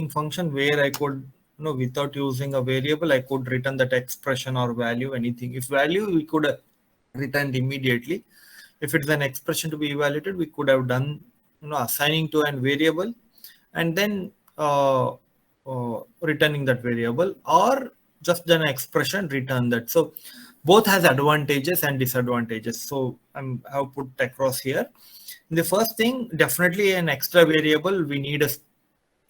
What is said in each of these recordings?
function where I could, without using a variable, I could return that expression or value, anything. If value, we could return immediately. If it's an expression to be evaluated, we could have done, assigning to an variable and then returning that variable, or just an expression, return that. So both has advantages and disadvantages. So I've put across here. The first thing, definitely an extra variable, we need a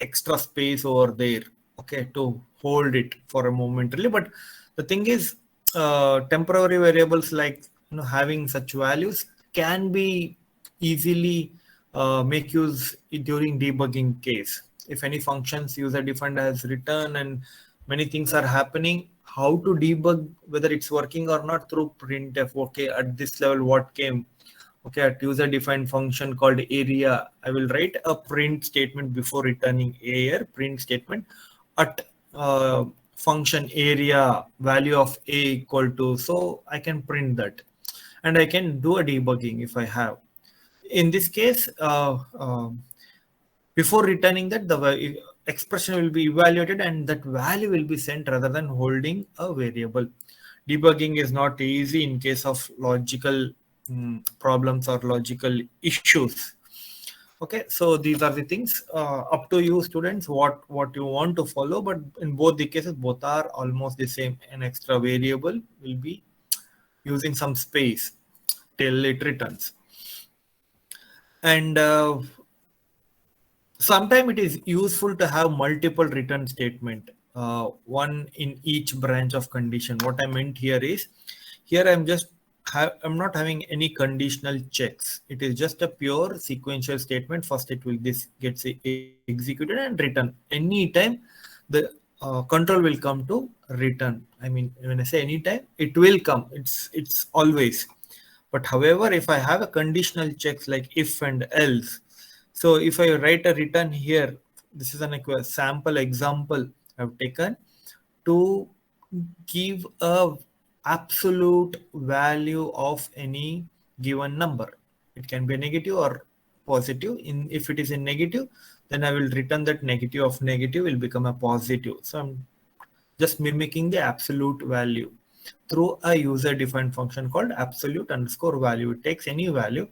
extra space over there, okay, to hold it for a momentarily. But the thing is, temporary variables like, having such values can be easily make use during debugging case. If any functions user defined as return and many things are happening, how to debug whether it's working or not through printf. Okay, at this level, what came? Okay, at user defined function called area, I will write a print statement before returning a print statement at function area value of a equal to, so I can print that and I can do a debugging if I have. In this case, before returning that, the expression will be evaluated and that value will be sent rather than holding a variable. Debugging is not easy in case of logical problems or logical issues. Okay, so these are the things, up to you students, what you want to follow, but in both the cases, both are almost the same. An extra variable will be using some space till it returns. And sometimes it is useful to have multiple return statement, one in each branch of condition. What I meant here is, here I'm not having any conditional checks. It is just a pure sequential statement. First, this gets executed and return. Anytime the control will come to return. I mean, when I say anytime, it will come. It's always. But however, if I have a conditional checks like if and else, so if I write a return here, this is an sample example I've taken to give a absolute value of any given number. It can be a negative or positive. If it is in negative, then I will return that negative of negative will become a positive. So I'm just mimicking the absolute value through a user defined function called absolute underscore value. It takes any value.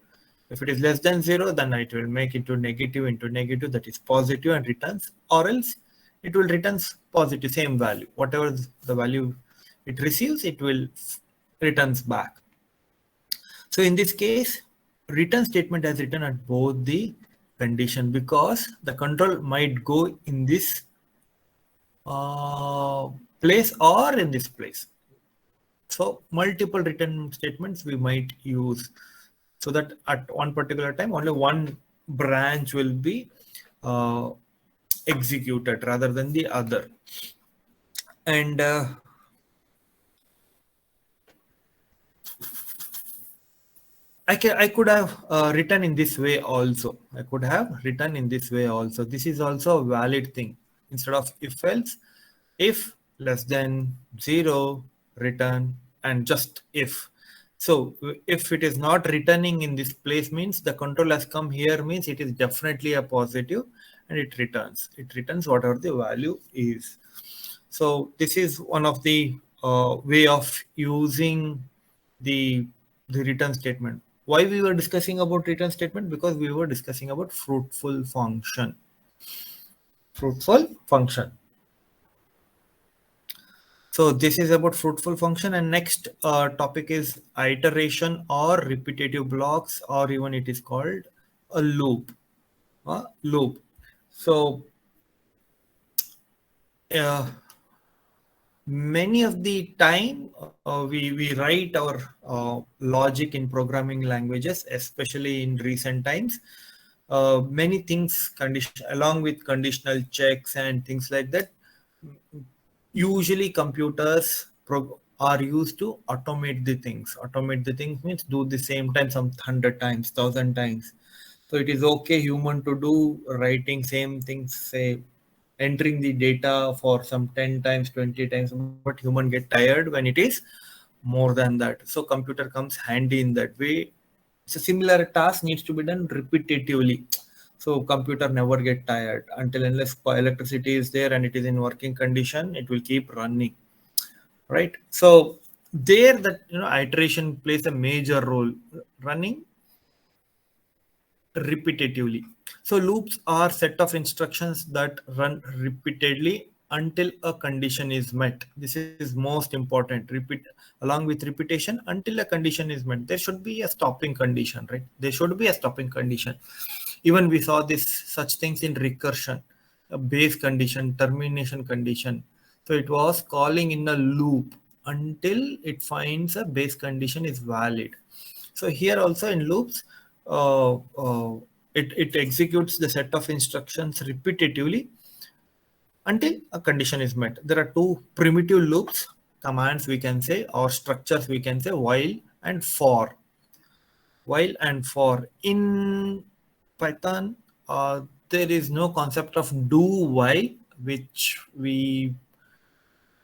If it is less than 0, then it will make into negative, that is positive, and returns, or else it will returns positive, same value. Whatever the value it receives, it will returns back. So in this case, return statement has written at both the condition, because the control might go in this place or in this place. So multiple return statements we might use, so that at one particular time only one branch will be executed rather than the other. And I could have written in this way also. This is also a valid thing. Instead of if else, if less than 0, return, and just if. So if it is not returning in this place, means the control has come here, means it is definitely a positive, and it returns. It returns whatever the value is. So this is one of the way of using the return statement. Why we were discussing about return statement? Because we were discussing about fruitful function. So this is about fruitful function, and next topic is iteration or repetitive blocks, or even it is called a loop. So many of the time we write our logic in programming languages, especially in recent times. Many things along with conditional checks and things like that. Usually computers are used to automate the things. Automate the things means do the same time some 100 times, 1,000 times. So it is okay human to do writing same things, say entering the data for some 10 times, 20 times, but human get tired when it is more than that. So computer comes handy in that way. So similar task needs to be done repetitively. So computer never get tired until unless electricity is there and it is in working condition, it will keep running, right? So there, that iteration plays a major role, running repetitively. So loops are set of instructions that run repeatedly until a condition is met. This is most important. Repeat along with repetition until a condition is met. There should be a stopping condition, right? There should be a stopping condition. Even we saw this such things in recursion, a base condition, termination condition. So it was calling in a loop until it finds a base condition is valid. So here also in loops, uh, uh, it executes the set of instructions repetitively until a condition is met. There are two primitive loops, commands we can say, or structures we can say, while and for. While and for. In Python, there is no concept of do while, which we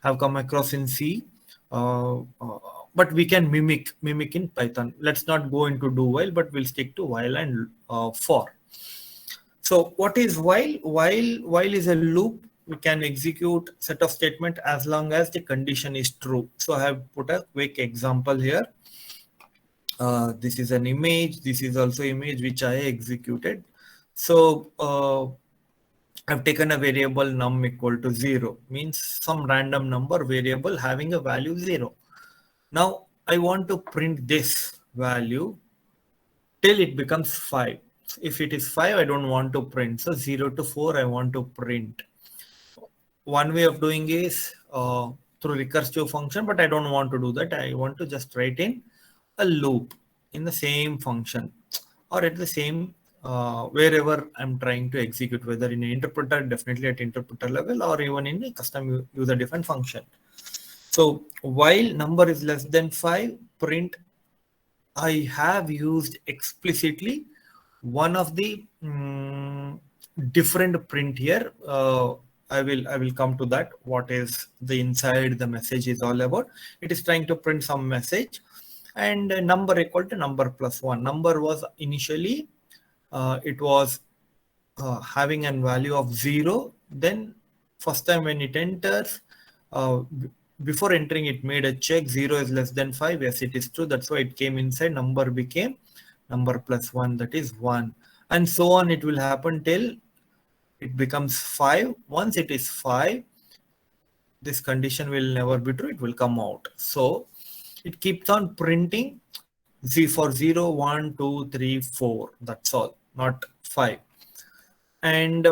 have come across in C. Uh, uh, but we can mimic in Python. Let's not go into do while, but we'll stick to while and for. So what is while? While is a loop. We can execute set of statement as long as the condition is true. So I have put a quick example here. This is an image. This is also image which I executed. So I've taken a variable num equal to 0, means some random number variable having a value 0. Now I want to print this value till it becomes 5. If it is 5, I don't want to print. So 0 to 4, I want to print. One way of doing is through recursive function, but I don't want to do that. I want to just write in a loop in the same function or at the same wherever I'm trying to execute, whether in an interpreter, definitely at interpreter level, or even in a custom user defined function. So while number is less than 5, print. I have used explicitly one of the different print here. I will come to that. What is the inside the message is all about. It is trying to print some message, and number equal to number plus 1. Number was initially it was having a value of 0. Then first time when it enters, before entering it made a check, 0 is less than 5. Yes, it is true. That's why it came inside. Number became number plus 1, that is 1. And so on it will happen till it becomes 5. Once it is 5, this condition will never be true. It will come out. So it keeps on printing Z for 0, 1, 2, 3, 4. That's all, not 5. And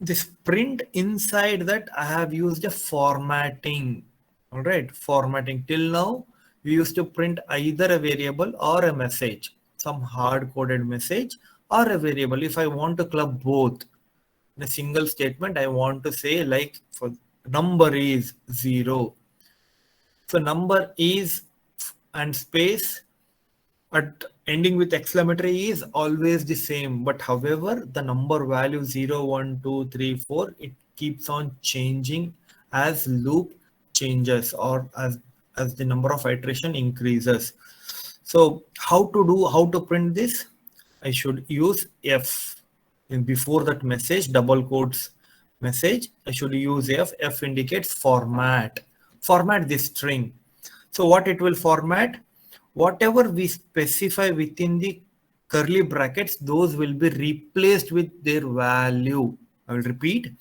this print inside that I have used a formatting. All right, formatting. Till now, we used to print either a variable or a message, some hard-coded message or a variable. If I want to club both in a single statement, I want to say like for number is 0. So number is and space at ending with exclamatory is always the same, but however the number value 0, 1, 2, 3, 4, it keeps on changing as loop changes or as the number of iteration increases. So how to print this? I should use F and before that message, double quotes message, I should use F indicates format this string. So what it will format, whatever we specify within the curly brackets, those will be replaced with their value. I will repeat.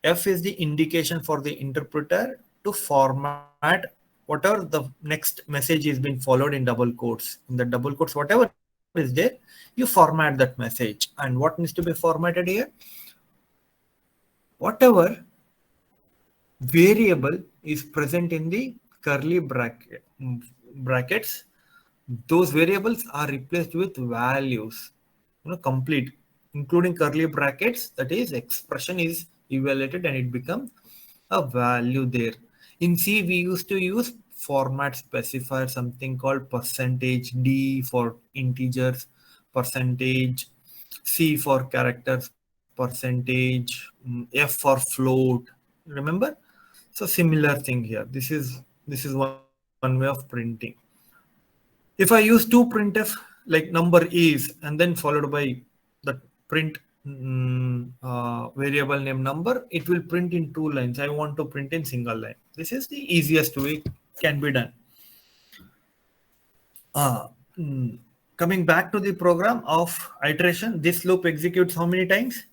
F is the indication for the interpreter to format whatever the next message is being followed in double quotes. In the double quotes, whatever is there, you format that message. And what needs to be formatted here? Whatever variable is present in the curly brackets, those variables are replaced with values, complete, including curly brackets. That is, expression is evaluated and it becomes a value there. In C, we used to use format specifier, something called percentage %D for integers, percentage C for characters, percentage F for float. Remember? So similar thing here. This is one way of printing. If I use to printf like number is and then followed by the print variable name number, it will print in 2 lines. I want to print in single line. This is the easiest way can be done. Coming back to the program of iteration, this loop executes how many times?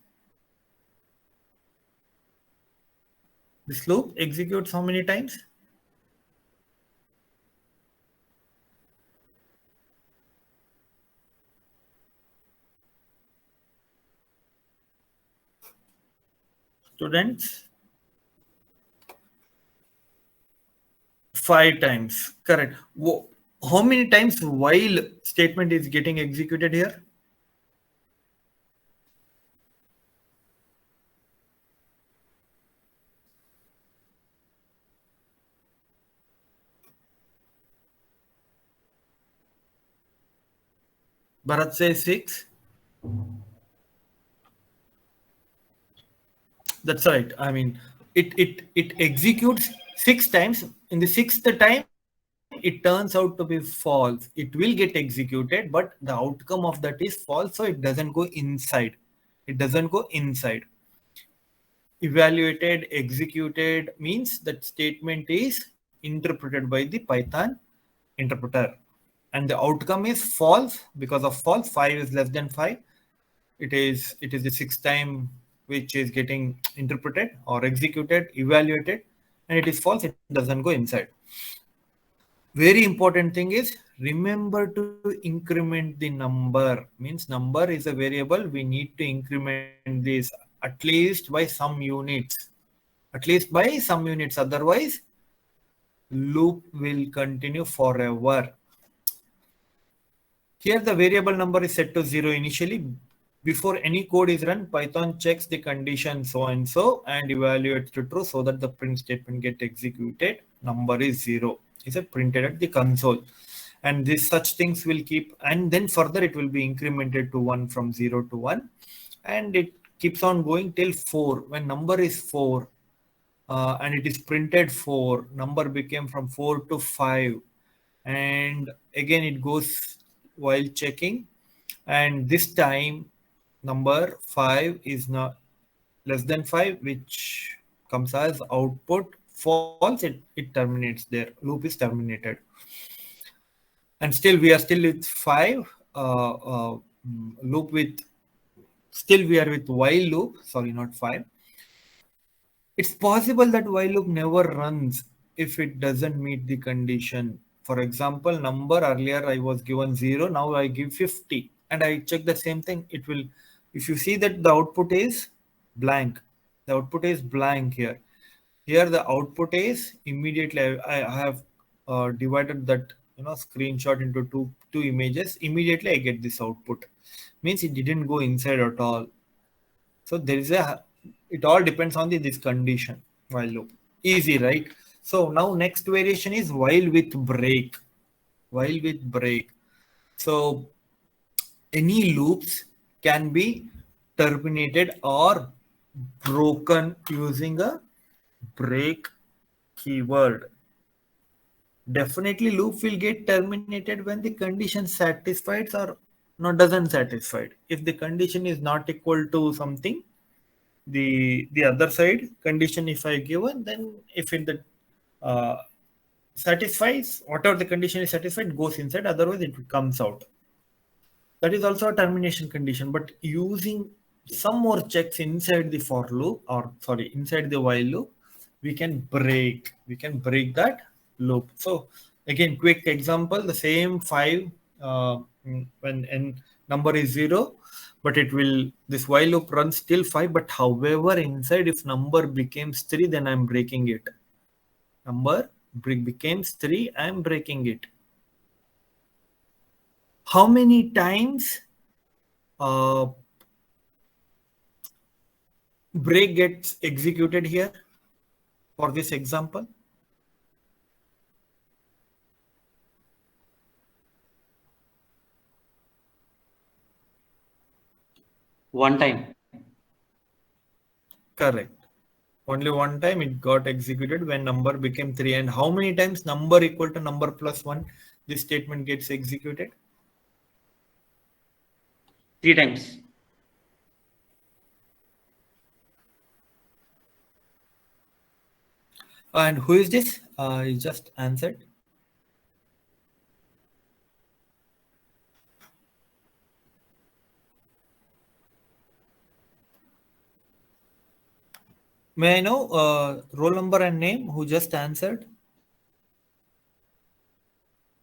This loop executes how many times? Students? 5 times. Correct. How many times while statement is getting executed here? Bharat says 6. That's right. I mean, it executes 6 times. In the 6th time, it turns out to be false. It will get executed, but the outcome of that is false, so it doesn't go inside. It doesn't go inside. Evaluated, executed means that statement is interpreted by the Python interpreter. And the outcome is false. Because of false, 5 is less than 5. It is the 6th time which is getting interpreted or executed, evaluated, and it is false. It doesn't go inside. Very important thing is remember to increment the number. Means number is a variable. We need to increment this at least by some units. At least by some units. Otherwise, loop will continue forever. Here the variable number is set to 0 initially. Before any code is run, Python checks the condition so and so and evaluates to true so that the print statement gets executed. Number is 0. Is it printed at the console? And this such things will keep, and then further it will be incremented to 1 from 0 to 1, and it keeps on going till 4. When number is 4 and it is printed 4, number became from 4 to 5, and again it goes while checking, and this time number 5 is not less than 5, which comes as output false. It terminates there. Loop is terminated. And still we are still with 5 loop with, still we are with while loop. Sorry, not 5. It's possible that while loop never runs if it doesn't meet the condition. For example, number earlier I was given 0, now I give 50 and I check the same thing. It will, if you see that the output is blank, the output is blank here. Here the output is immediately, I have divided that screenshot into two images. Immediately I get this output. Means it didn't go inside at all. So there is it all depends on this condition while loop. Easy, right? So now next variation is while with break. While with break. So any loops can be terminated or broken using a break keyword. Definitely loop will get terminated when the condition satisfied or not doesn't satisfied. If the condition is not equal to something, the other side condition if I given, then if it satisfies whatever the condition is satisfied, goes inside, otherwise it comes out. That is also a termination condition, but using some more checks inside the for loop, or sorry, inside the while loop, we can break that loop. So again, quick example, the same 5 when n number is 0, but it will, this while loop runs till 5, but however inside if number becomes 3, then I'm breaking it. Number becomes 3, I'm breaking it. How many times break gets executed here for this example? One time. Correct. Only one time it got executed when number became 3. And how many times number equal to number plus 1, this statement gets executed? 3 times. And who is this? You just answered. May I know roll number and name who just answered?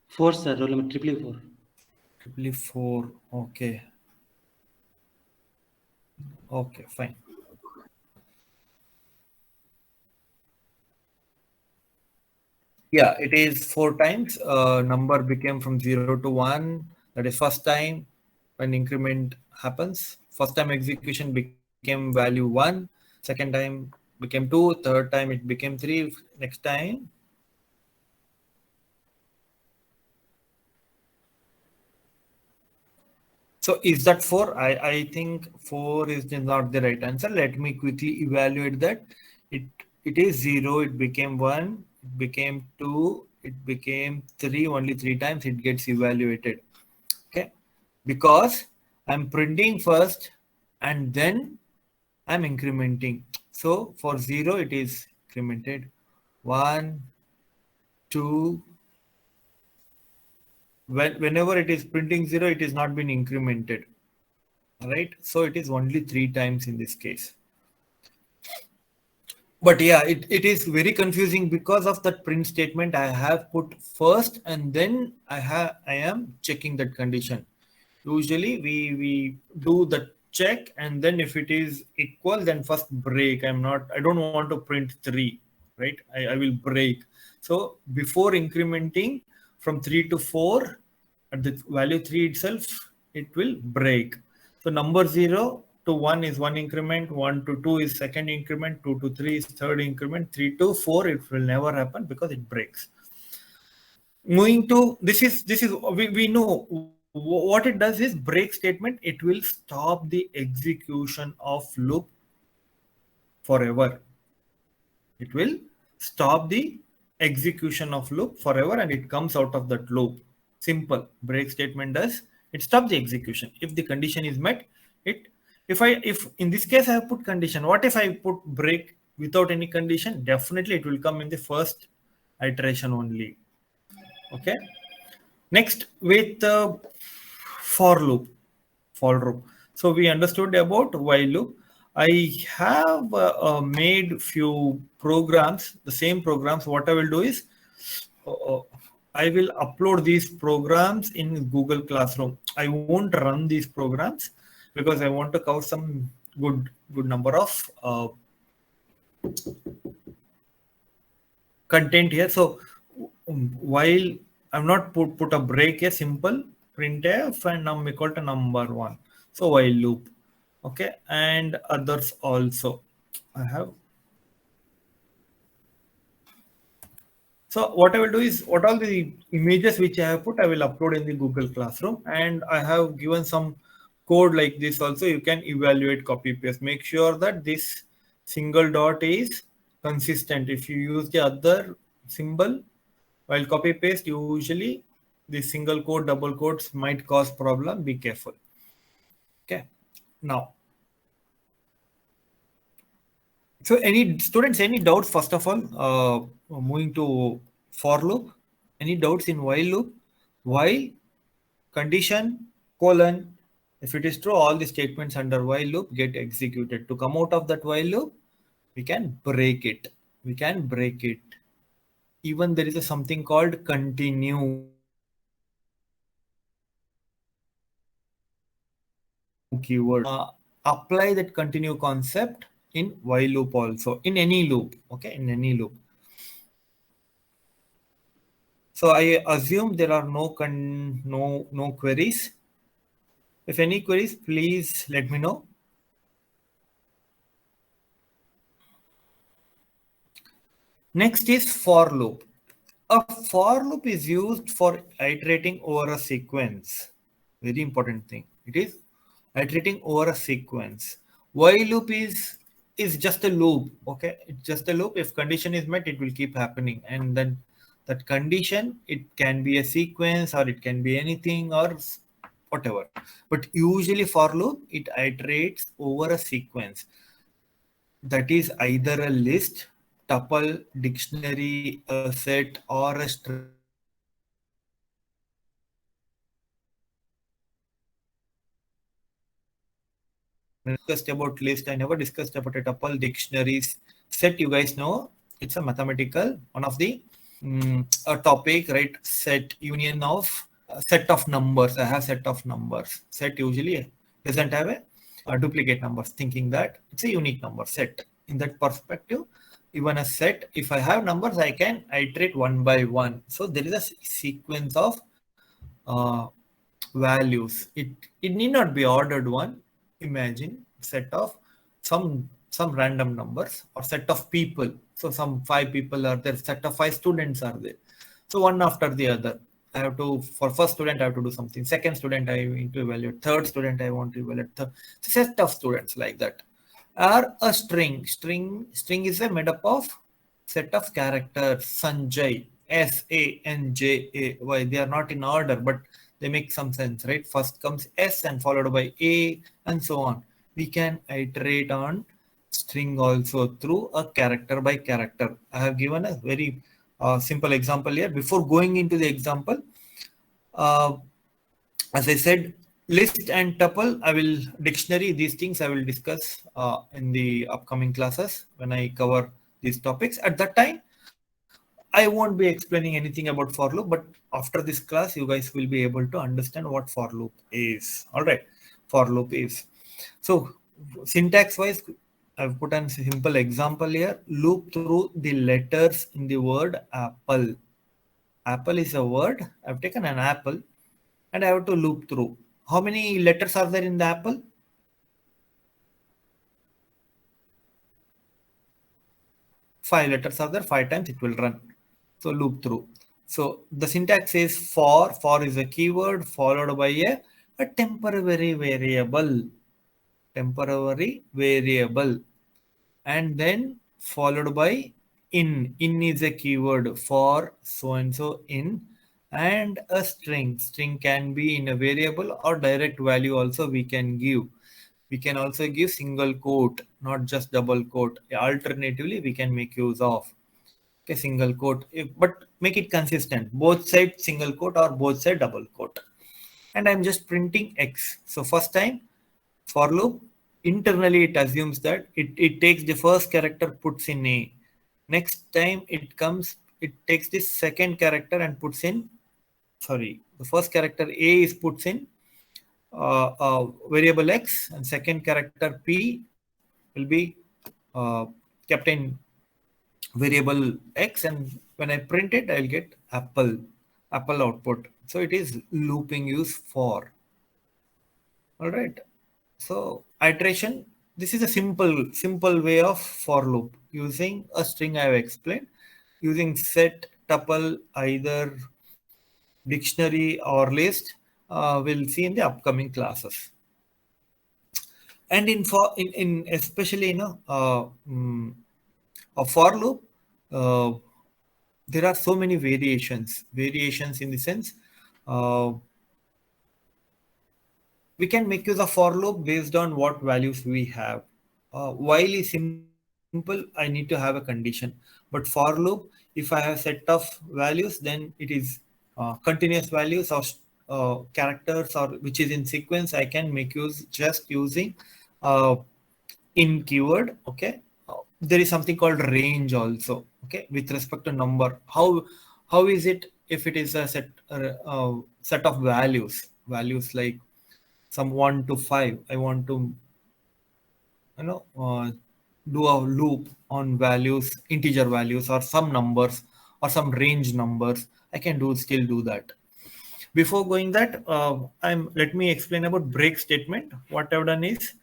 4, sir. Roll number 444. Triple 4. Okay. Okay, fine. Yeah, it is 4 times. Number became from 0 to 1. That is first time when increment happens. First time execution became value 1. Second time became 2. Third time it became 3. Next time. So is that 4? I think 4 is not the right answer. Let me quickly evaluate that. It it is 0, it became 1, it became 2, it became 3, only 3 times it gets evaluated. Okay. Because I'm printing first and then I'm incrementing. So for 0 it is incremented. 1, 2. Whenever it is printing 0, it is not been incremented. Right, so it is only 3 times in this case. But yeah, it is very confusing because of that print statement. I have put first and then I am checking that condition. Usually we do the check and then if it is equal then first break. I don't want to print 3, right? I will break. So before incrementing from 3 to 4 at the value 3 itself, it will break. So number 0 to 1 is one increment, 1 to 2 is second increment, 2 to 3 is third increment, 3 to 4 it will never happen because it breaks. Moving to this is we know what it does is break statement. It will stop the execution of loop forever. It will stop the execution of loop forever and it comes out of that loop. Simple. Break statement does it stop the execution. If the condition is met, it if in this case I have put condition, what if I put break without any condition? Definitely it will come in the first iteration only. Okay. Next with the for loop. For loop. So we understood about while loop. I have made few programs, the same programs. What I will do is I will upload these programs in Google Classroom. I won't run these programs because I want to cover some good number of content here. So while I'm not put a break, a simple printf and num equal to number 1. So while loop. Okay, and others also. I have. So what I will do is what all the images which I have put, I will upload in the Google Classroom, and I have given some code like this also. You can evaluate copy paste. Make sure that this single dot is consistent. If you use the other symbol while copy paste, usually the single quote, double quotes might cause problem. Be careful. Okay. Now, so any students, any doubts first of all, moving to for loop, any doubts in while loop? While condition colon, if it is true, all the statements under while loop get executed. To come out of that while loop, we can break it. We can break it. Even there is a something called continue keyword. Apply that continue concept in while loop also, in any loop. Okay, in any loop. So I assume there are no queries. If any queries, please let me know. Next is for loop. A for loop is used for iterating over a sequence. Very important thing. It is iterating over a sequence. While loop is just a loop. Okay, it's just a loop. If condition is met, it will keep happening, and then that condition, it can be a sequence or it can be anything or whatever. But usually for loop, it iterates over a sequence. That is either a list tuple, dictionary, a set, or a string. Discussed about list. I never discussed about a tuple, dictionaries, set. You guys know it's a mathematical one of the a topic, right? Set union of set of numbers. I have set of numbers. Set usually doesn't have a duplicate numbers. Thinking that it's a unique number set. In that perspective, even a set, if I have numbers, I can iterate one by one. So there is a sequence of uh, values. It need not be ordered one. Imagine set of some random numbers or set of people. So some five people are there, set of five students are there. So one after the other. I have to, for first student, I have to do something. Second student, I need to evaluate. Third student, I want to evaluate. The set of students like that. Or a string. String is a made up of set of characters. Sanjay, Sanjay. They are not in order, but they make some sense, right? First comes S and followed by A and so on. We can iterate on string also through a character by character. I have given a very simple example here. Before going into the example, uh, as I said, list and tuple, I will dictionary, these things I will discuss in the upcoming classes when I cover these topics. At that time, I won't be explaining anything about for loop, but after this class, you guys will be able to understand what for loop is. All right, for loop is. So syntax wise, I've put a simple example here. Loop through the letters in the word apple. Apple is a word. I've taken an apple and I have to loop through. How many letters are there in the apple? 5 letters are there. 5 times it will run. So loop through. So the syntax is for. For is a keyword followed by a temporary variable. Temporary variable. And then followed by in. In is a keyword for so and so in. And a string. String can be in a variable or direct value also we can give. We can also give single quote, not just double quote. Alternatively, we can make use of single quote, but make it consistent. Both side single quote or both side double quote. And I'm just printing X. So first time for loop, internally it assumes that it takes the first character, puts in A. Next time it takes this second character and puts in, the first character A is puts in variable X, and second character P will be kept in variable X, and when I print it, I'll get apple output. So it is looping use for. All right. So iteration, this is a simple way of for loop using a string I have explained, using set, tuple, either dictionary or list. We'll see in the upcoming classes. And in especially a for loop, uh, there are so many variations in the sense we can make use of for loop based on what values we have. While is simple, I need to have a condition, but for loop, if I have set of values, then it is continuous values or characters or which is in sequence. I can make use just using uh, in keyword. Okay, there is something called range also. Okay, with respect to number, how is it if it is a set of values like some 1 to 5? I want to do a loop on values, integer values, or some numbers or some range numbers. I can still do that. Before going that, let me explain about break statement. What I've done is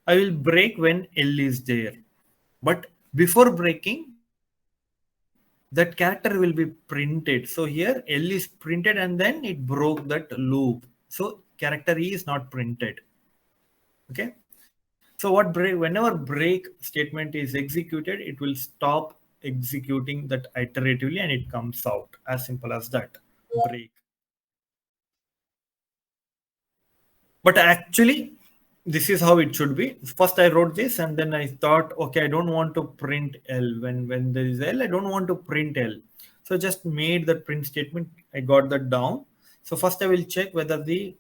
I will break when L is there, but before breaking, that character will be printed. So here L is printed and then it broke that loop. So character E is not printed. Okay. So whenever break statement is executed, it will stop executing that iteratively and it comes out. As simple as that. Break. But actually, this is how it should be. First I wrote this, and then I thought, okay, I don't want to print L. When there is L, I don't want to print L. So just made that print statement. I got that down. So first I will check whether the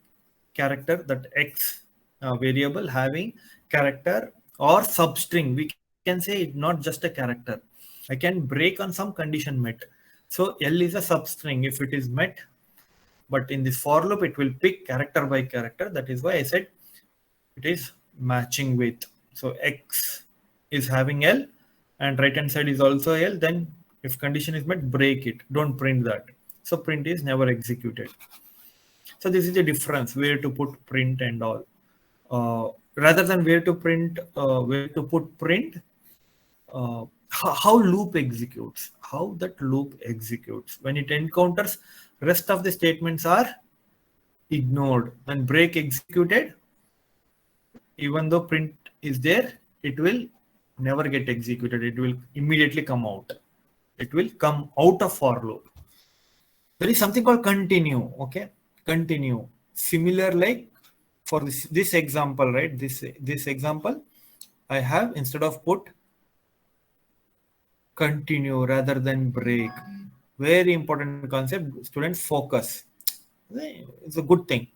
character, that X variable, having character or substring. We can say it's not just a character. I can break on some condition met. So L is a substring if it is met, but in this for loop it will pick character by character. That is why I said it is matching with. So X is having L and right hand side is also L. Then if condition is met, break it. Don't print that. So print is never executed. So this is the difference where to put print and all. Rather than where to put print, how loop executes, how that loop executes. When it encounters, rest of the statements are ignored. When break executed, even though print is there, it will never get executed. It will immediately come out. It will come out of for loop. There is something called continue. Okay, continue. Similar like for this example, right? This example, I have instead of put continue rather than break. Very important concept. Students focus. It's a good thing.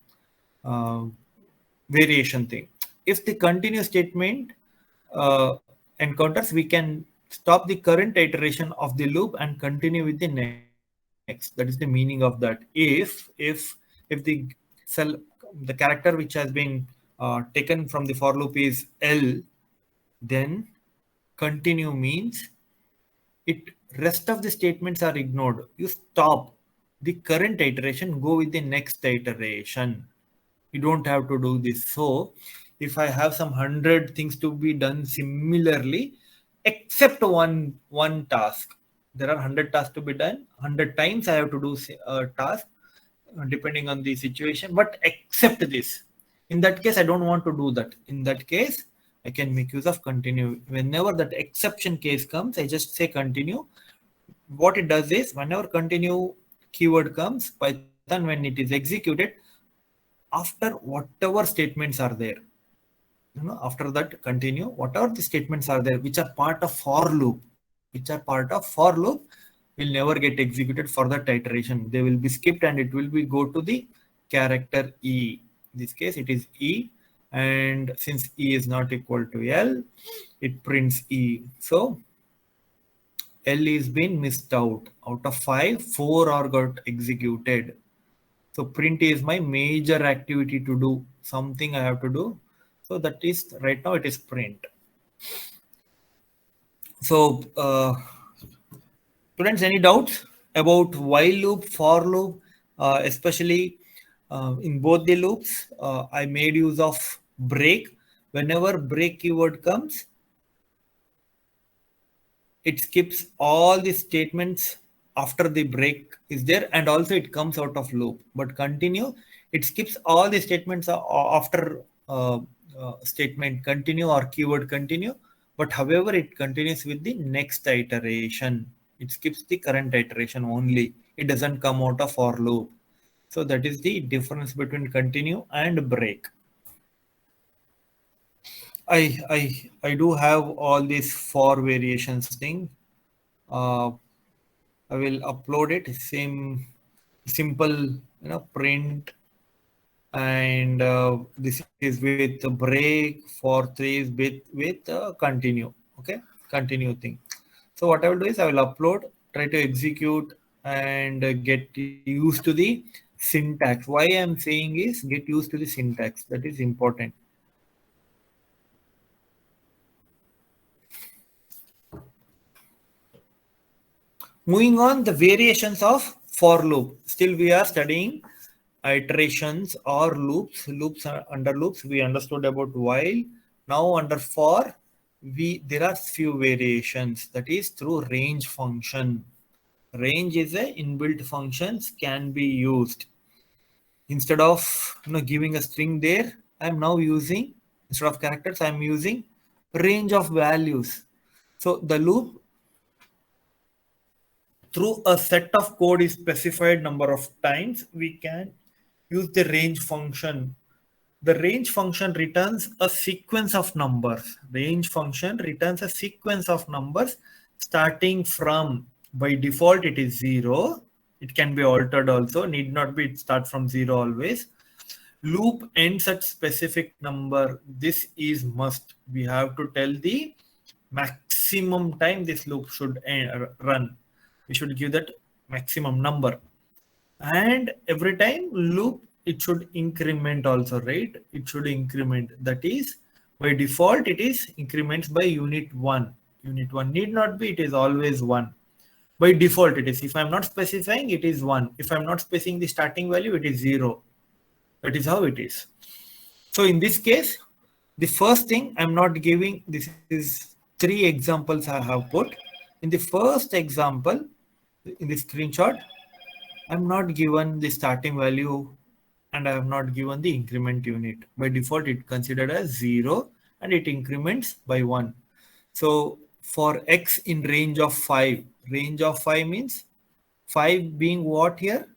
Variation thing. If the continue statement encounters, we can stop the current iteration of the loop and continue with the next. That is the meaning of that. If the cell, the character which has been taken from the for loop is L, then continue means it rest of the statements are ignored. You stop the current iteration, go with the next iteration. You don't have to do this. So if I have some 100 things to be done similarly, except one task, there are 100 tasks to be done. 100 times I have to do a task depending on the situation, but except this. In that case, I don't want to do that. In that case, I can make use of continue. Whenever that exception case comes, I just say continue. What it does is, whenever continue keyword comes, Python, when it is executed, after whatever statements are there, after that continue, whatever the statements are there, which are part of for loop, will never get executed for that iteration. They will be skipped and it will be go to the character E. In this case, it is E. And since E is not equal to L, it prints E. So L is been missed out. Out of 5, 4 are got executed. So print is my major activity to do. Something I have to do. So that is, right now it is print. So students, any doubts about while loop, for loop, especially in both the loops? I made use of break. Whenever break keyword comes, it skips all the statements after the break is there, and also it comes out of loop. But continue, it skips all the statements after statement continue or keyword continue, but however it continues with the next iteration. It skips the current iteration only. It doesn't come out of for loop. So that is the difference between continue and break. I do have all these for variations thing. I will upload it. Same simple, print, and this is with the break. For 3 is with continue. Okay, continue thing. So what I will do is I will upload, try to execute, and get used to the syntax. Why I am saying is get used to the syntax. That is important. Moving on, the variations of for loop. Still we are studying iterations or loops. Under loops, we understood about while. Now under for, there are few variations. That is through range function. Range is a inbuilt functions can be used. Instead of giving a string there, I am now using, instead of characters, I am using range of values. So the loop, through a set of code is specified number of times, we can use the range function The range function returns a sequence of numbers. Range function returns a sequence of numbers starting from, by default, it is 0. It can be altered also, need not be start from 0 always. Loop ends at specific number. This is must. We have to tell the maximum time this loop should run. We should give that maximum number. And every time loop, it should increment also, right? It should increment. That is, by default, it is increments by unit 1. Unit 1 need not be, it is always 1. By default, it is. If I'm not specifying, it is 1. If I'm not specifying the starting value, it is 0. That is how it is. So in this case, the first thing I'm not giving, this is 3 examples I have put. In the first example, in the screenshot, I'm not given the starting value and I have not given the increment unit. By default, it considered as 0 and it increments by 1. So for x in range of 5 means 5 being what here?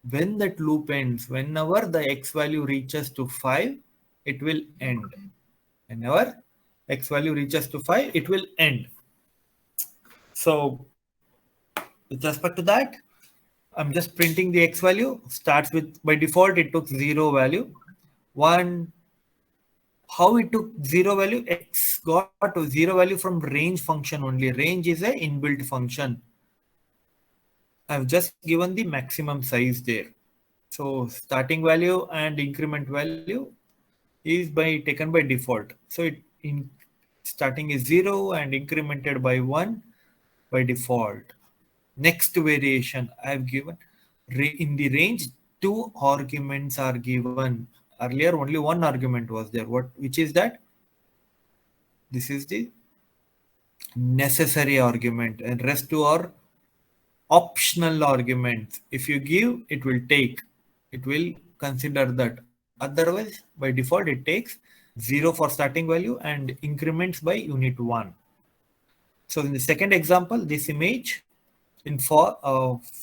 When that loop ends, whenever the x value reaches to 5, it will end. Whenever x value reaches to 5, it will end. So with respect to that, I'm just printing the x value. Starts with, by default, it took 0 value. 1, how it took 0 value? X got to 0 value from range function only. Range is a inbuilt function. I've just given the maximum size there. So starting value and increment value is taken by default. So starting is 0 and incremented by 1 by default. Next variation I've given, in the range 2 arguments are given. Earlier only 1 argument was there. Which is that? This is the necessary argument, and rest 2 are optional arguments. If you give, it will take. It will consider that. Otherwise, by default, it takes 0 for starting value and increments by unit 1. So in the second example, this image in for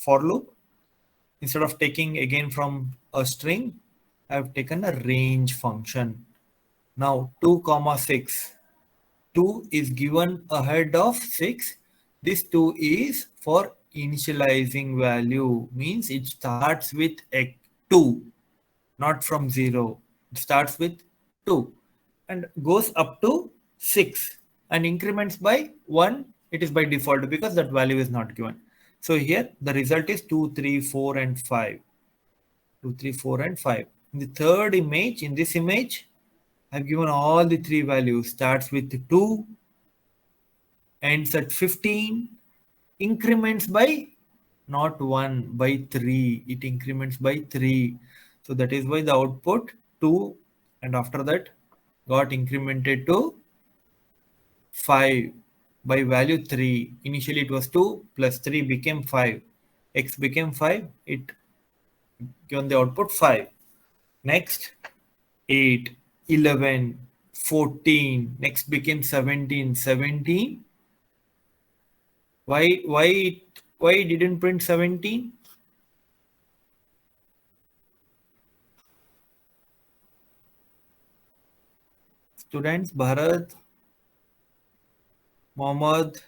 loop, instead of taking again from a string, I've taken a range function. Now 2, 6. 2 is given ahead of 6. This 2 is for initializing value, means it starts with a 2, not from 0. It starts with 2 and goes up to 6 and increments by 1. It is by default because that value is not given. So here the result is 2, 3, 4 and 5. 2, 3, 4 and 5. In the third image, in this image, I've given all the 3 values. Starts with 2, ends at 15, increments by not 1, by 3. It increments by 3. So that is why the output 2 and after that got incremented to 5 by value 3. Initially it was 2 plus 3 became 5. X became 5. It given the output 5. Next 8, 11, 14. Next became 17. 17. Why didn't print 17? Students, Bharat, Mohammed,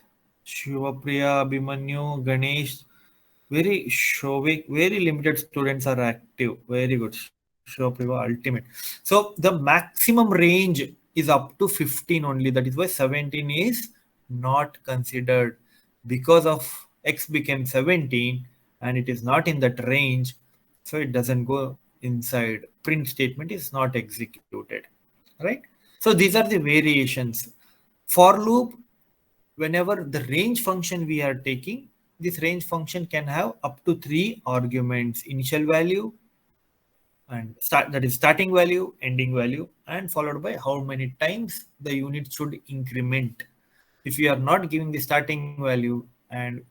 Shivapriya, Abhimanyu, Ganesh, very Shovik, very limited students are active. Very good. Shivapriya, ultimate. So the maximum range is up to 15 only. That is why 17 is not considered. Because of x became 17 and it is not in that range, so it doesn't go inside. Print statement is not executed, right? So these are the variations. For loop, whenever the range function we are taking, this range function can have up to 3 arguments: initial value, and that is starting value, ending value, and followed by how many times the unit should increment. If we are not giving the starting value and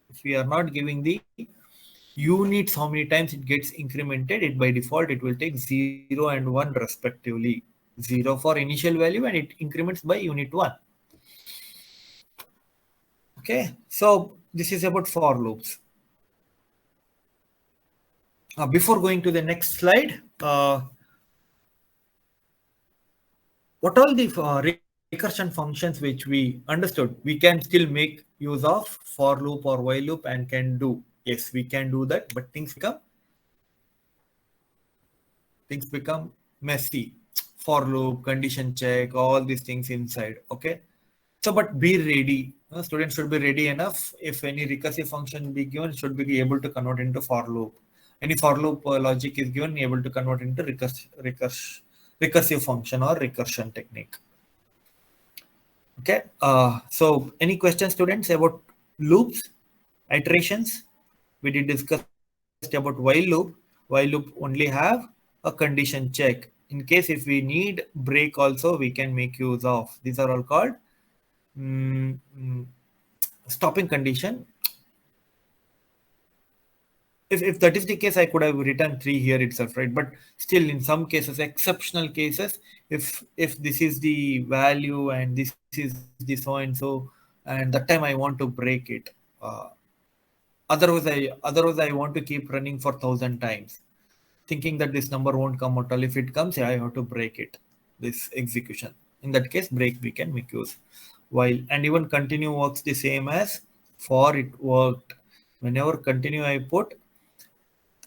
if we are not giving the units how many times it gets incremented, it by default it will take 0 and 1 respectively. 0 for initial value and it increments by unit 1. Okay, so this is about for loops. Before going to the next slide, what all the recursion functions which we understood, we can still make use of for loop or while loop and can do. Yes, we can do that, but things become messy. For loop, condition check, all these things inside. Okay. So, but be ready. Students should be ready enough. If any recursive function be given, should be able to convert into for loop. Any for loop logic is given, able to convert into recursive function or recursion technique. Okay. So, any questions, students, about loops, iterations? We did discuss about while loop. While loop only have a condition check. In case if we need break also, we can make use of. These are all called mm, mm, stopping condition. If that is the case, I could have written 3 here itself, right? But still, in some cases, exceptional cases, if this is the value and this is the so and so, and that time I want to break it. Uh, otherwise I want to keep running for 1,000 times, thinking that this number won't come out. If it comes, yeah, I have to break it. This execution. In that case, break we can make use. While and even continue works the same as for it worked. Whenever continue I put,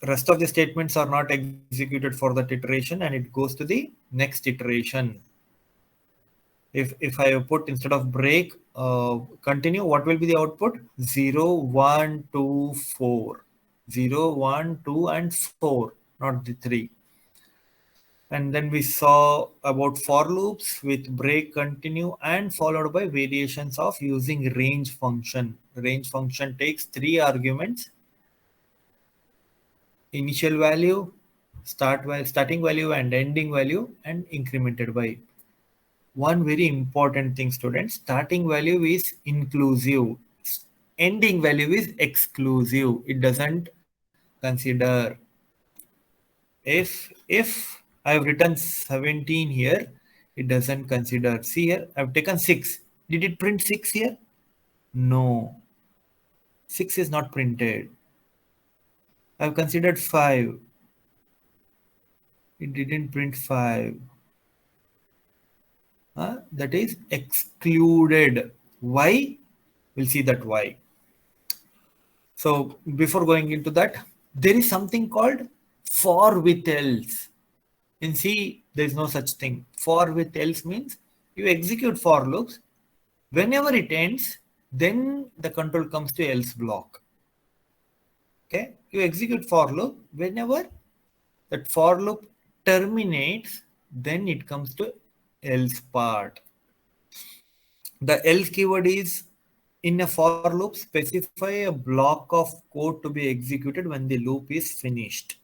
rest of the statements are not executed for that iteration and it goes to the next iteration. If I put instead of break continue, what will be the output? 0 1 2 4. 0 1 2 and 4, not the 3. And then we saw about for loops with break, continue, and followed by variations of using range function. Range function takes 3 arguments: initial value, starting value, and ending value, and incremented by. One very important thing, students: starting value is inclusive, ending value is exclusive. It doesn't consider. If I've written 17 here, it doesn't consider. See here, I've taken 6. Did it print 6 here? No. 6 is not printed. I've considered 5. It didn't print 5. That is excluded. Why? We'll see that why. So before going into that, there is something called for with else. In C, there is no such thing. For with else means you execute for loops. Whenever it ends, then the control comes to else block. Okay, you execute for loop. Whenever that for loop terminates, then it comes to else part. The else keyword is in a for loop, specify a block of code to be executed when the loop is finished.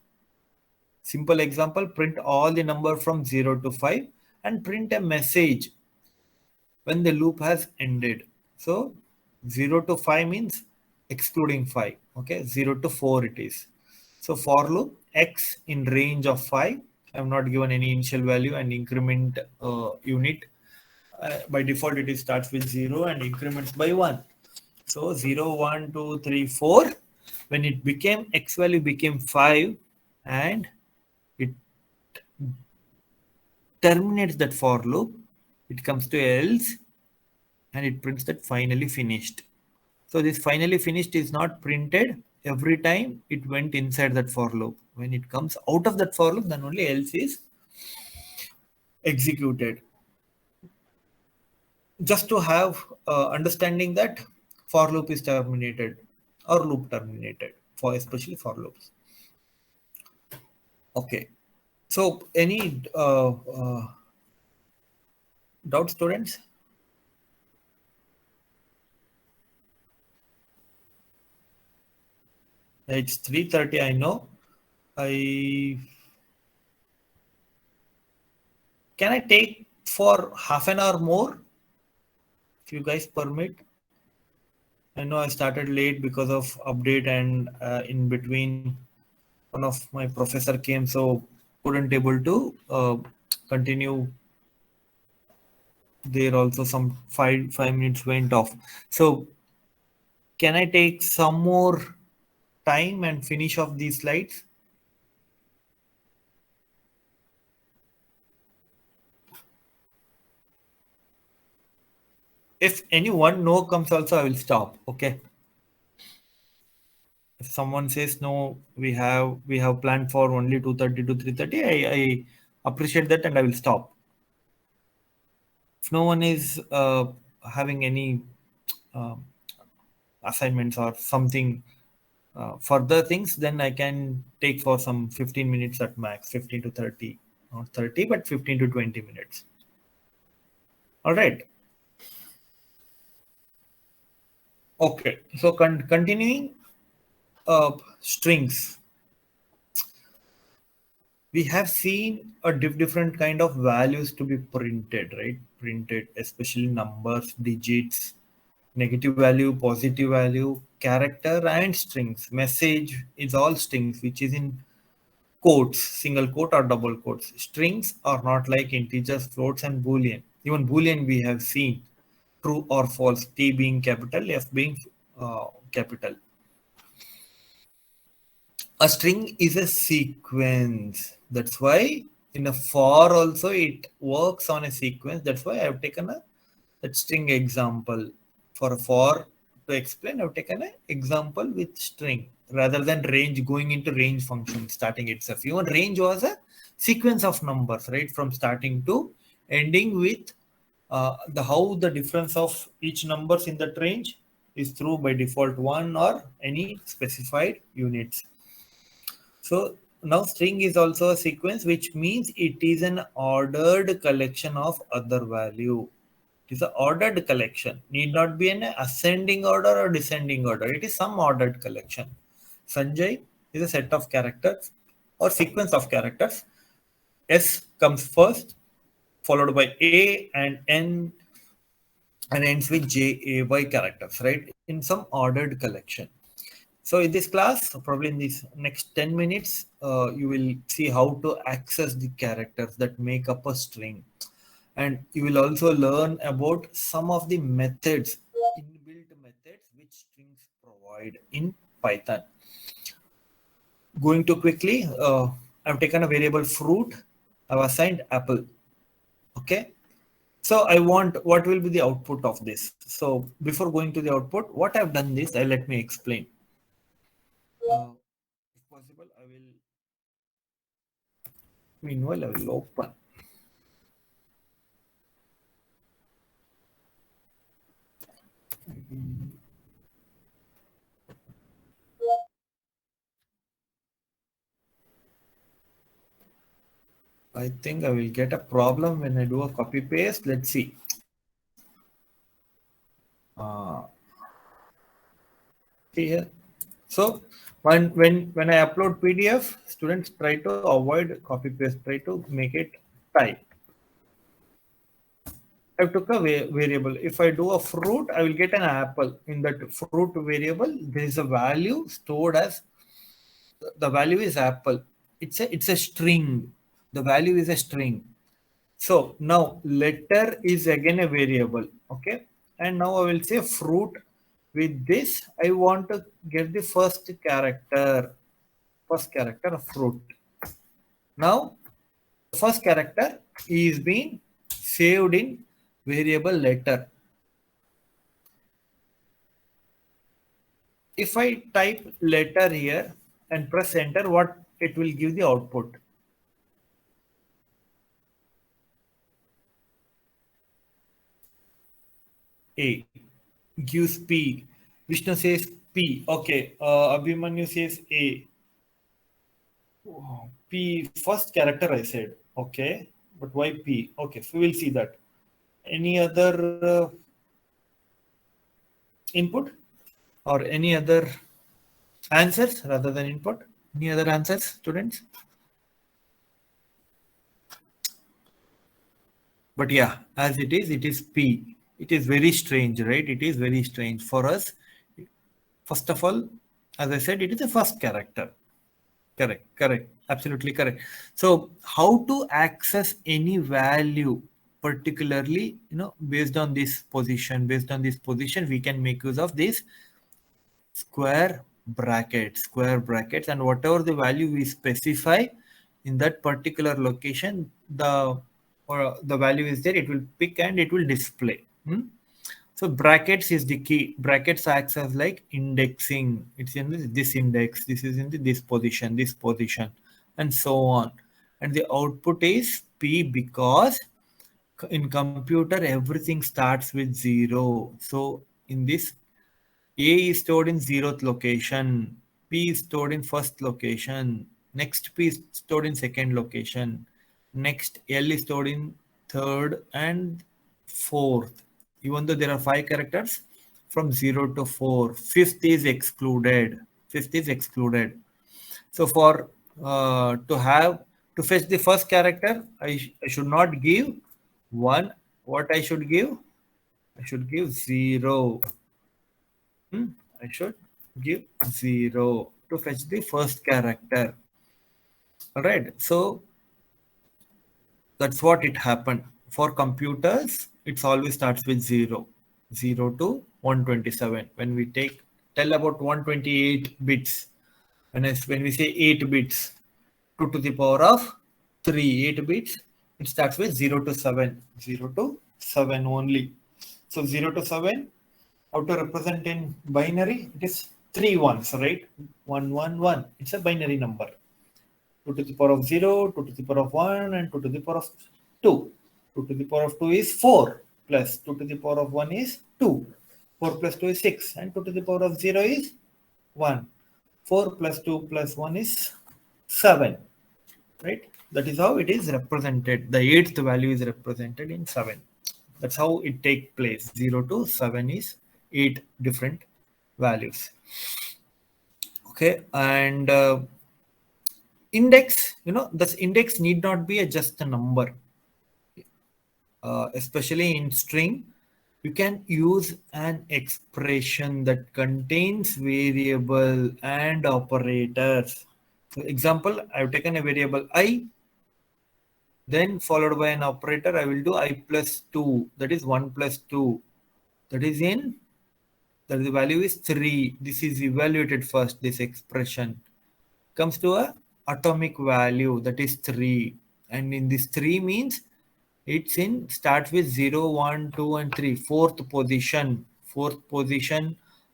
Simple example, print all the number from 0 to 5 and print a message when the loop has ended. So 0 to 5 means excluding 5. Okay, 0 to 4 it is. So for loop x in range of 5. I have not given any initial value and increment unit. By default it starts with 0 and increments by 1. So 0, 1, 2, 3, 4. When it became x value became 5 and it terminates that for loop, it comes to else and it prints that finally finished. So this finally finished is not printed every time it went inside that for loop. When it comes out of that for loop, then only else is executed. Just to have understanding that for loop is terminated or loop terminated, for especially for loops. Okay. So any doubt, students? It's 3:30, I know. Can I take for half an hour more? If you guys permit. I know I started late because of update and in between one of my professor came, so couldn't able to continue. There also some five minutes went off. So can I take some more time and finish off these slides? If any one no comes also, I will stop. Okay. If someone says no, we have planned for only 2:30 to 3:30, I appreciate that and I will stop. If no one is having any uh, assignments or something further things, then I can take for some 15 minutes at max, 15 to 30, not 30, but 15 to 20 minutes. All right. Okay. So continuing strings, we have seen a different kind of values to be printed, right? Printed, especially numbers, digits, negative value, positive value, character, and strings. Message is all strings, which is in quotes, single quote or double quotes. Strings are not like integers, floats, and boolean. Even boolean we have seen true or false, T being capital, F being capital. A string is a sequence. That's why in a for also it works on a sequence. That's why I've taken a that string example. For to explain, I've taken an example with string rather than range, going into range function starting itself. Even range was a sequence of numbers, right? From starting to ending with the how the difference of each numbers in that range is through by default one or any specified units. So now string is also a sequence, which means it is an ordered collection of other value. It is an ordered collection. Need not be an ascending order or descending order. It is some ordered collection. Sanjay is a set of characters or sequence of characters. S comes first, followed by A and N, and ends with J, A, Y characters, right? In some ordered collection. So in this class, probably in these next 10 minutes, you will see how to access the characters that make up a string. And you will also learn about some of the methods, inbuilt methods, which strings provide in Python. Going to quickly, I've taken a variable fruit. I've assigned apple. Okay. So I want what will be the output of this. So before going to the output, what I've done this, let me explain. If possible, I will. Meanwhile, I will open. I think I will get a problem when I do a copy paste. Let's see. Uh, Here. So when I upload PDF, students try to avoid copy paste, try to make it type. I took a variable. If I do a fruit, I will get an apple. In that fruit variable, there is a value stored as the value is apple. It's a string. The value is a string. So now letter is again a variable. Okay. And now I will say fruit. With this, I want to get the first character of fruit. Now, the first character is being saved in variable letter. If I type letter here and press enter, what it will give the output? A gives P. Vishnu says P. Okay. Abhimanyu says A. P first character I said. Okay. But why P? Okay. So we'll see that. Any other input or any other answers rather than input? Any other answers, students? But yeah, as it is P. It is very strange, right? It is very strange for us. First of all, as I said, it is the first character. Correct. Absolutely correct. So how to access any value, particularly, based on this position, we can make use of this square brackets, and whatever the value we specify in that particular location, the value is there, it will pick and it will display. So brackets is the key. Brackets acts as like indexing. It's in this index. This is in this position, and so on. And the output is P because in computer everything starts with 0. So in this, A is stored in 0th location, P is stored in first location, next P is stored in second location, next L is stored in third and fourth. Even though there are 5 characters from 0 to 4, fifth is excluded. Fifth is excluded. So for to fetch the first character, I should not give 1. What I should give? I should give 0. I should give 0 to fetch the first character. All right. So that's what it happened. For computers, it always starts with 0. 0 to 127. When we tell about 128 bits, when we say 8 bits, 2 to the power of 3, 8 bits, it starts with 0 to 7. 0 to 7 only. So 0 to 7, how to represent in binary? It is 3 ones, right? 1, 1, 1. It's a binary number. 2 to the power of 0, 2 to the power of 1, and 2 to the power of 2. 2 to the power of 2 is 4, plus 2 to the power of 1 is 2. 4 plus 2 is 6, and 2 to the power of 0 is 1. 4 plus 2 plus 1 is 7, right? That is how it is represented. The 8th value is represented in 7. That's how it takes place. 0 to 7 is 8 different values. Okay, and index, this index need not be just a number. Especially in string, you can use an expression that contains variable and operators. For example, I've taken a variable I, then followed by an operator. I will do I plus 2, that is 1 plus 2, that the value is 3. This is evaluated first. This expression comes to a atomic value, that is 3, and in this 3 means it's in starts with 0, 1, 2, and 3. Fourth position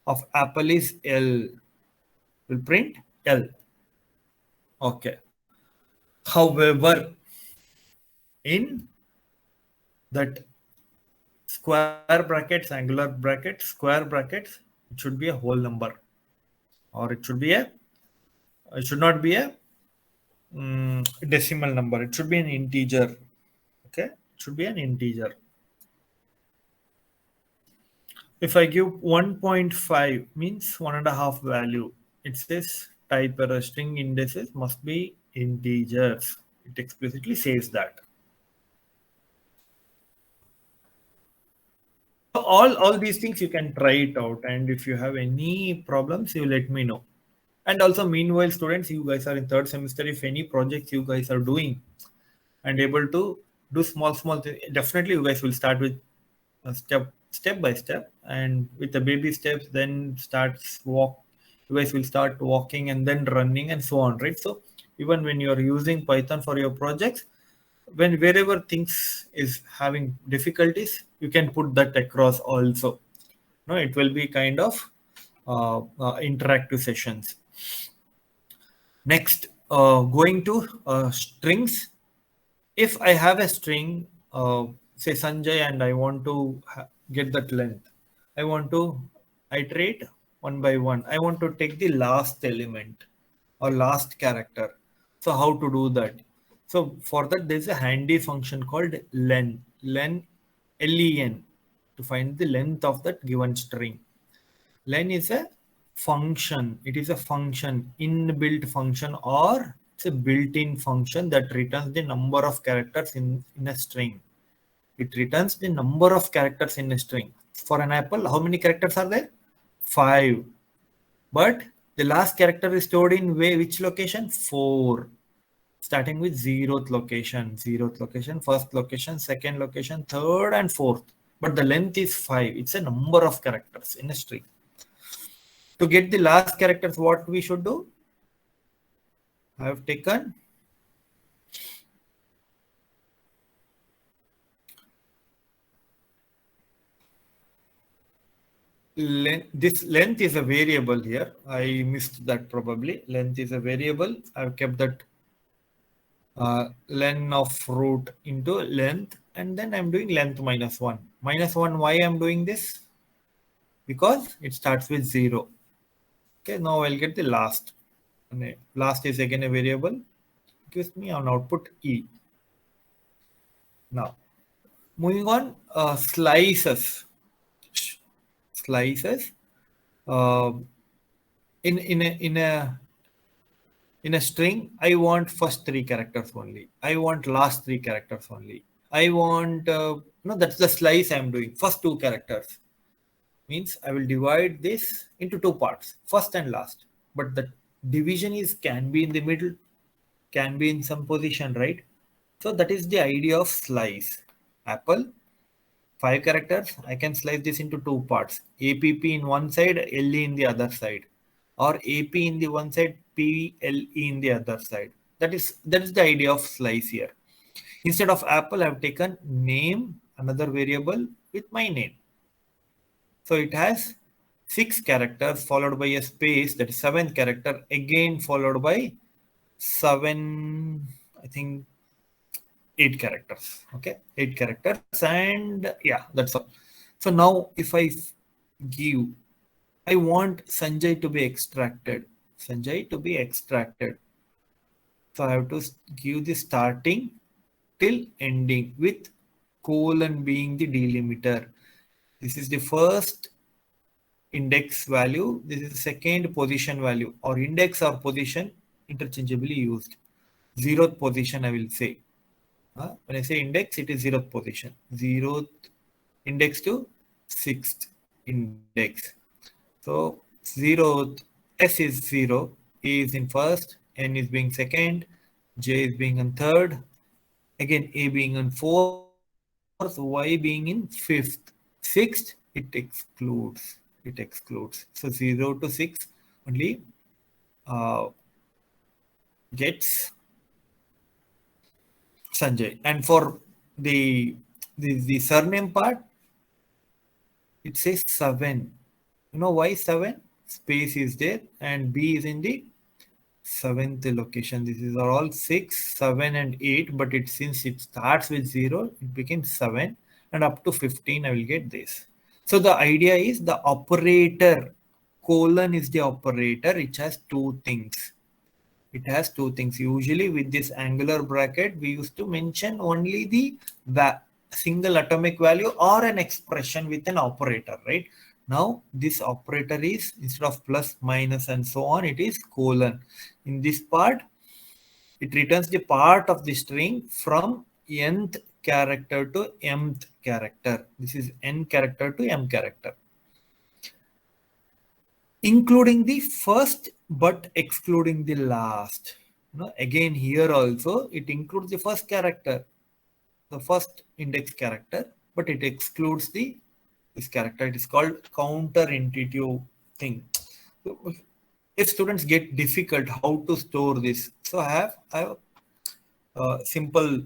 of apple is L. Will print L. Okay. However, in that square brackets, angular brackets, square brackets, it should be a whole number, or it should not be a decimal number. It should be an integer. Okay, it should be an integer. If I give 1.5 means 1.5 value, it says type error, string indices must be integers. It explicitly says that. So all these things you can try it out, and if you have any problems, you let me know. And also, meanwhile, students, you guys are in third semester. If any projects you guys are doing and able to do small things, definitely you guys will start with step by step, and with the baby steps, then you guys will start walking and then running and so on, right? So even when you are using Python for your projects, wherever things is having difficulties, you can put that across also. No, it will be kind of interactive sessions. Next, going to strings. If I have a string, say Sanjay, and I want to get that length, I want to iterate one by one. I want to take the last element or last character. So how to do that? So for that, there's a handy function called len, len, to find the length of that given string. Len is a function. It is a function, inbuilt function, or it's a built-in function that returns the number of characters in a string. It returns the number of characters in a string. For an apple, how many characters are there? 5. But the last character is stored in which location? 4. Starting with 0th location, first location, second location, third, and fourth. But the length is 5. It's a number of characters in a string. To get the last characters, what we should do? I have taken This length is a variable here. I missed that probably. Length is a variable. I've kept that len of root into length, and then I'm doing length minus 1. Minus 1, why I'm doing this? Because it starts with 0. Okay, now I'll get the last. And last is again a variable. It gives me an output E. Now, moving on, slices. Slices. Uh, in a string, I want first 3 characters only. I want last 3 characters only. I want no, that's the slice I'm doing. First 2 characters means I will divide this into 2 parts, first and last. But the division is can be in the middle, can be in some position, right? So that is the idea of slice. Apple, 5 characters, I can slice this into 2 parts. APP in one side, LE in the other side. Or AP in the one side, PLE in the other side. That is the idea of slice here. Instead of apple, I've taken name, another variable with my name. So it has 6 characters followed by a space, that is 7th character, again followed by 7, I think 8 characters. Okay, 8 characters, and yeah, that's all. So now if I give, I want Sanjay to be extracted. Sanjay to be extracted. So I have to give the starting till ending with colon being the delimiter. This is the first index value. This is the second position value, or index or position interchangeably used. 0th position, I will say. When I say index, it is 0th position. 0th index to 6th index. So 0th, S is 0, A is in first, N is being second, J is being in third, again A being in fourth, Y being in fifth. Sixth, it excludes. It excludes. So 0 to 6 only gets Sanjay. And for the surname part, it says 7. You know why 7? Space is there and B is in the 7th location. This is all 6, 7 and 8, but since it starts with 0, it becomes 7, and up to 15 I will get this. So the idea is the operator, colon is the operator, which has 2 things. It has 2 things. Usually with this angular bracket, we used to mention only the single atomic value or an expression with an operator, right? Now this operator is, instead of plus, minus and so on, it is colon. In this part, it returns the part of the string from nth character to mth character. This is n character to m character, including the first but excluding the last. Again here also it includes the first character, the first index character, but it excludes this character. It is called counterintuitive thing. If students get difficult how to store this, so I have a simple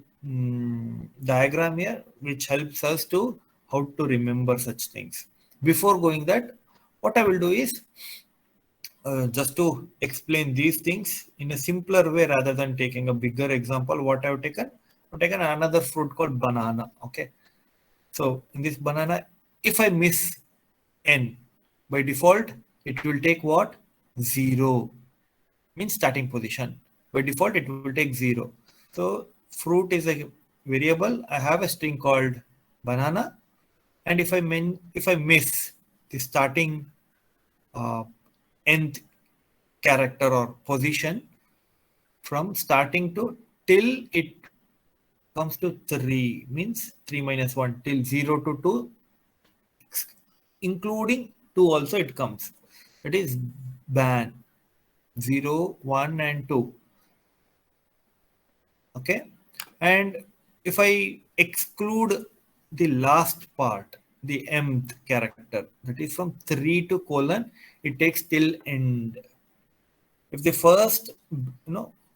diagram here which helps us to how to remember such things. Before going that, what I will do is just to explain these things in a simpler way rather than taking a bigger example. What I've taken another fruit called banana. Okay, so in this banana, if I miss n, by default it will take what? 0, means starting position. By default it will take 0. So fruit is a variable. I have a string called banana, and if I miss the starting nth character or position from starting to till it comes to 3, means 3 minus 1, till 0 to 2, including 2 also it comes. It is ban 0, 1 and 2. Okay, and if I exclude the last part, the mth character, that is from 3 to colon, it takes till end. If the first,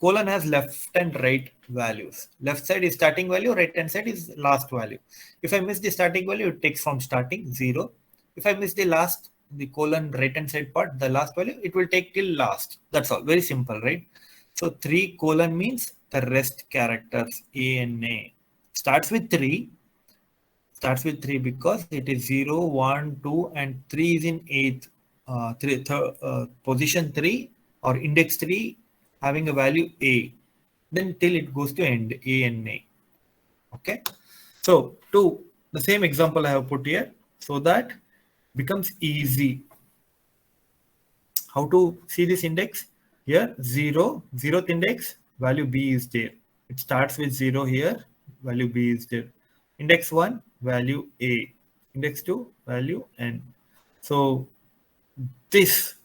colon has left and right values. Left side is starting value, right hand side is last value. If I miss the starting value, it takes from starting 0. If I miss the last the colon right hand side part, the last value, it will take till last. That's all. Very simple, right? So 3 colon means the rest characters A and A. Starts with 3 because it is 0, 1, 2, and 3 is in 8th, position 3 or index 3 having a value A. Then till it goes to end, A and A. Okay. So to the same example I have put here, so that becomes easy. How to see this index? Here, 0, 0th index, value B is there. It starts with 0 here, value B is there. Index 1, value A. Index 2, value N. So this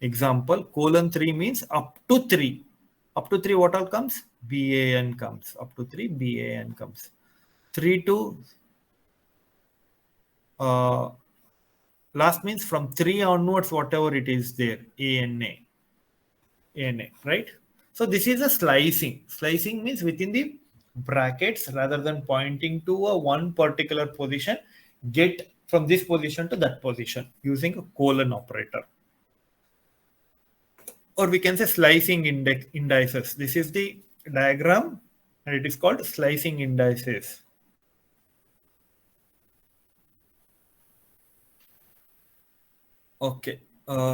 example, colon 3 means up to 3. Up to 3, what all comes? BAN comes. Up to 3, BAN comes. 3 to last means from 3 onwards, whatever it is there, ANA, right? So this is a slicing. Slicing means within the brackets, rather than pointing to a one particular position, get from this position to that position using a colon operator. Or we can say slicing indices. This is the diagram and it is called slicing indices. Okay,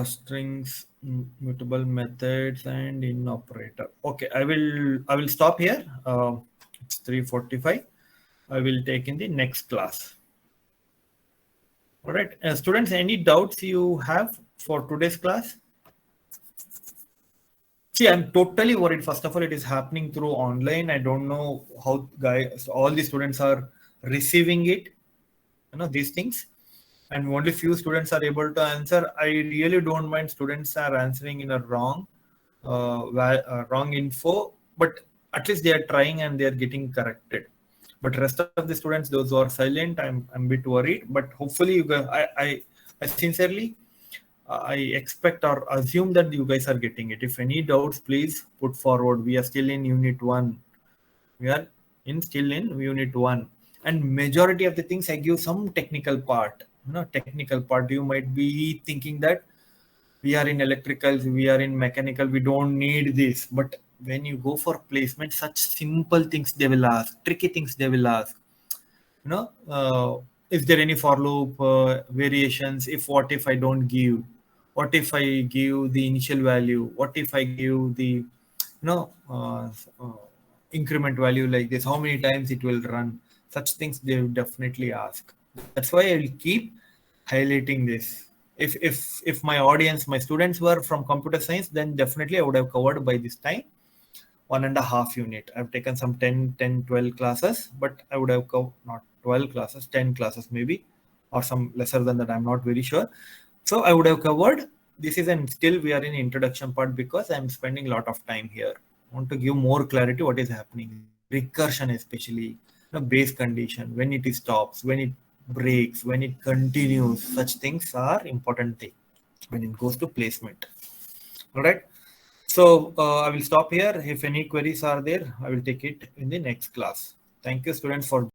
strings, mutable methods, and in operator. Okay, I will stop here. It's 3:45. I will take in the next class. All right, students, any doubts you have for today's class? See, I'm totally worried. First of all, it is happening through online. I don't know how all the students are receiving it. These things. And only few students are able to answer. I really don't mind students are answering in a wrong info, but at least they are trying and they are getting corrected. But rest of the students, those who are silent, I'm a bit worried. But hopefully, you guys, I sincerely, I expect or assume that you guys are getting it. If any doubts, please put forward. We are still in Unit 1. We are still in Unit 1. And majority of the things I give some technical part. Technical part, you might be thinking that we are in electricals, we are in mechanical, we don't need this. But when you go for placement, such simple things they will ask, tricky things they will ask. Is there any for loop variations? What if I don't give? What if I give the initial value? What if I give the increment value like this? How many times it will run? Such things they will definitely ask. That's why I will keep highlighting this. If my audience, my students were from computer science, then definitely I would have covered by this time 1.5 unit. I've taken some 10, 12 classes, but I would have covered not 12 classes, 10 classes maybe, or some lesser than that. I'm not very sure. So I would have covered this is, and still we are in introduction part because I'm spending a lot of time here. I want to give more clarity what is happening. Recursion especially, base condition, when it stops, when it breaks, when it continues, such things are important thing when it goes to placement. All right. So I will stop here. If any queries are there, I will take it in the next class. Thank you, students, for